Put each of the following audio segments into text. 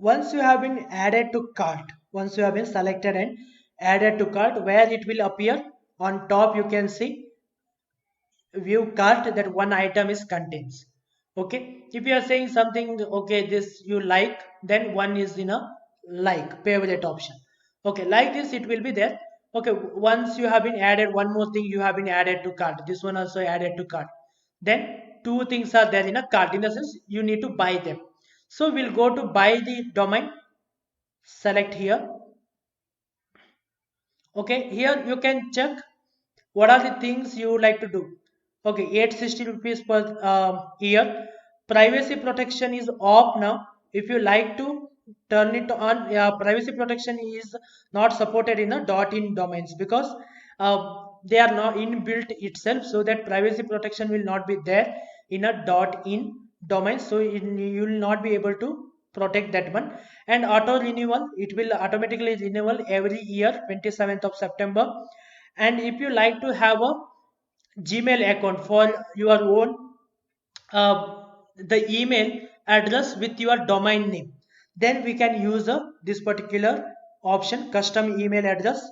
once you have been added to cart, once you have been selected and added to cart, where it will appear on top, you can see view cart, that one item is contains. Okay, if you are saying something, okay, this you like, then one is in a like favorite option. Okay, like this it will be there. Okay, once you have been added, one more thing, you have been added to cart, this one also added to cart, then two things are there in a cart, in the sense you need to buy them. So we'll go to buy the domain, select here. Okay, here you can check what are the things you would like to do. Okay, 860 rupees per year. Privacy protection is off now. If you like to turn it on, privacy protection is not supported in the .in domains, because uh, they are not inbuilt itself, so that privacy protection will not be there in a .in domain, so you will not be able to protect that one. And auto renewal, it will automatically renewal every year 27th of September. And if you like to have a Gmail account for your own, the email address with your domain name, then we can use this particular option, custom email address.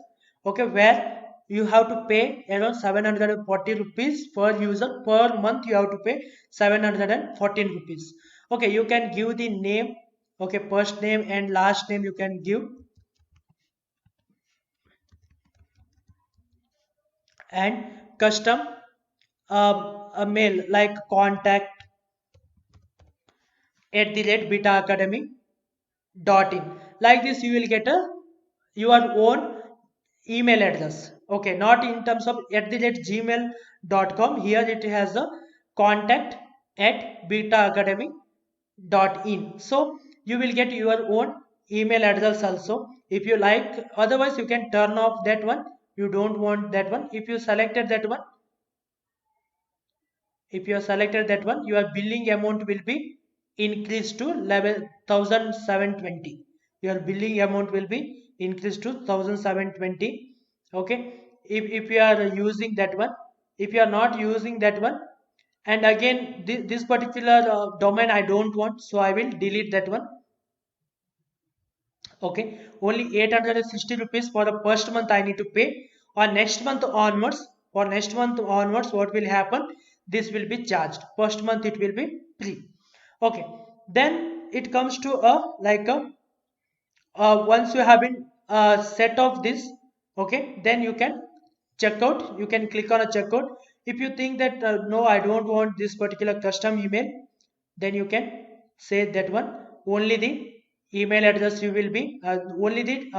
Okay, where you have to pay around 740 rupees per user per month, you have to pay 714 rupees. Okay, you can give the name. Okay, first name and last name you can give, and custom a mail like contact at the rate beta academy dot in. Like this you will get a your own email address. Okay, not in terms of at the rate gmail.com. Here it has a contact at beta academy dot in. So you will get your own email address also, if you like. Otherwise you can turn off that one, you don't want that one. If you selected that one, if you have selected that one, your billing amount will be increased to 11,720. Your billing amount will be increased to 1,720. Okay, if you are using that one. If you are not using that one, and again this particular domain I don't want, so I will delete that one. Okay, only 860 rupees for the first month I need to pay. On next month onwards, for next month onwards, what will happen, this will be charged. First month it will be free. Okay, then it comes to a like a once you have been set of this. Okay, then you can check out, you can click on a checkout. If you think that no, I don't want this particular custom email, then you can say that one. Only the email address you will be only the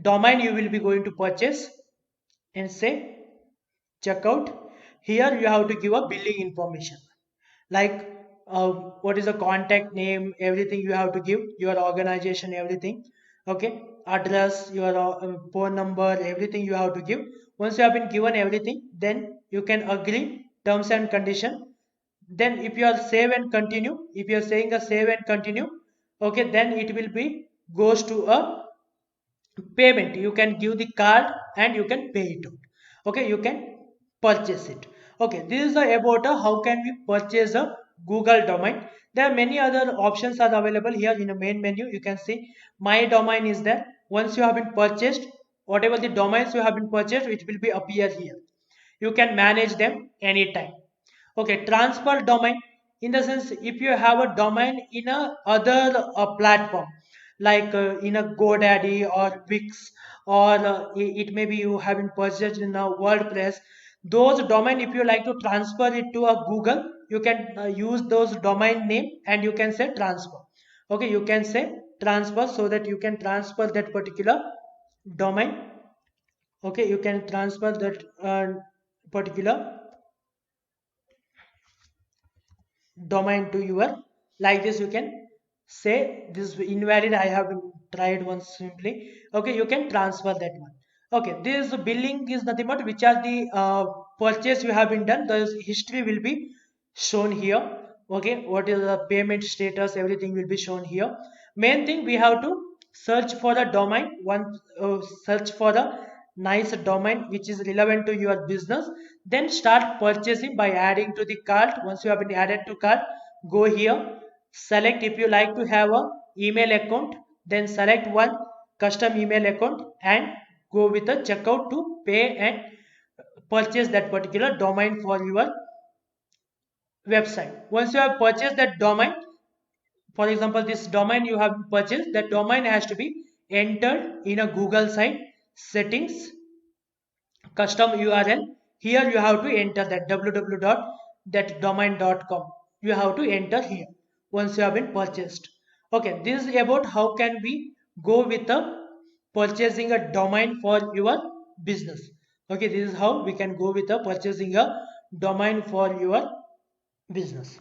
domain you will be going to purchase, and say checkout. Here you have to give a billing information, like what is the contact name, everything you have to give, your organization, everything. Okay, address, your phone number, everything you have to give. Once you have been given everything, then you can agree terms and condition. Then if you are save and continue, if you are saying a save and continue, okay, then it will be goes to a payment. You can give the card and you can pay it out. Okay, you can purchase it. Okay, this is about how can we purchase a Google domain. There are many other options are available here in the main menu. You can see my domain is there. Once you have been purchased, whatever the domains you have been purchased, it will be appear here. You can manage them anytime. Okay, transfer domain, in the sense if you have a domain in a other platform, like in a GoDaddy or Wix, or it may be you haven't purchased in a WordPress. Those domain, if you like to transfer it to a Google, you can use those domain name and you can say transfer. Okay, you can say transfer, so that you can transfer that particular domain. Okay, you can transfer that particular domain to your, like this you can say this is invalid, I have tried once simply. Okay, you can transfer that one. Okay, this billing is nothing but which are the purchase you have been done, the history will be shown here. Okay, what is the payment status, everything will be shown here. Main thing, we have to search for the domain one, search for the nice domain which is relevant to your business, then start purchasing by adding to the cart. Once you have been added to cart, go here, select if you like to have a email account, then select one custom email account and go with a checkout to pay and purchase that particular domain for your website. Once you have purchased that domain, for example this domain you have purchased, that domain has to be entered in a Google site settings, custom URL. Here you have to enter that www.thatdomain.com. You have to enter here once you have been purchased. Okay, this is about how can we go with a purchasing a domain for your business. Okay, this is how we can go with a purchasing a domain for your business.